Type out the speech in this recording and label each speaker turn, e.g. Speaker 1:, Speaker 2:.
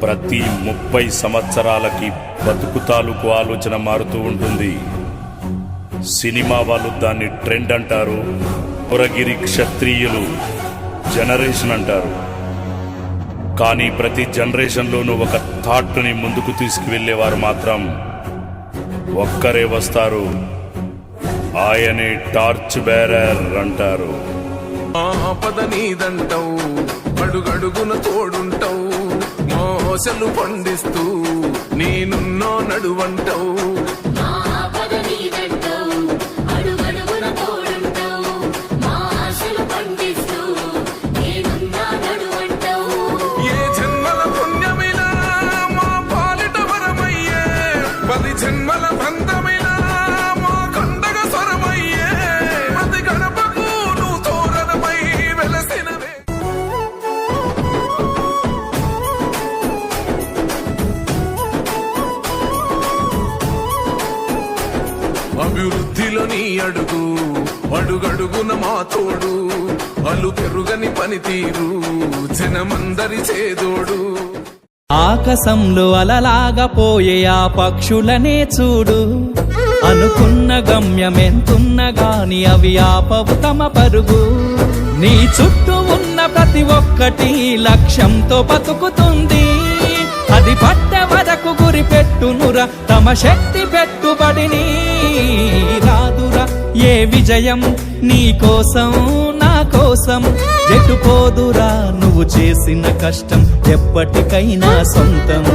Speaker 1: ప్రతి 30 సంవత్సరాలకి బతుకు తాలూకు ఆలోచన మారుతూ ఉంటుంది. సినిమా వాళ్ళు దాన్ని ట్రెండ్ అంటారు, పురగిరి క్షత్రియులు జనరేషన్ అంటారు. కానీ ప్రతి జనరేషన్లోనూ ఒక థాట్ని ముందుకు తీసుకువెళ్ళేవారు మాత్రం ఒక్కరే వస్తారు. ఆయనే టార్చ్ బేరర్ అంటారు.
Speaker 2: ఆపద నీదంటావు, అడుగడుగున తోడుంటావు, మోసలు పండిస్తూ నేనున్నో నడువంటావు. ఏ జన్మల పుణ్యమిలా మా పాలిట వరమయ్యే, 10 జన్మల బంధమిలా మా కండగ స్వరమయ్యే, ప్రతి గడపకు నువ్వు తోరణమై వెలసినవే. అభివృద్ధిలో నీ అడుగు, అడుగడుగున మా తోడు, అలు పెరుగని పనితీరు జనమందరి చేదోడు.
Speaker 3: ఆకాశంలో అలలాగా పోయే ఆ పక్షులనే చూడు, అనుకున్న గమ్యమెంతున్న గాని అవి ఆపవు తమ పరుగు. నీ చుట్టూ ఉన్న ప్రతి ఒక్కటి లక్ష్యంతో బతుకుతుంది, అది పట్టే వరకు గురి పెట్టునురా తమ శక్తి పెట్టుబడిని. రాదురా ఏ విజయం నీ కోసం నా కోసం, ఎటుపోదురా నువ్వు చేసిన కష్టం ఎప్పటికైనా సొంతం.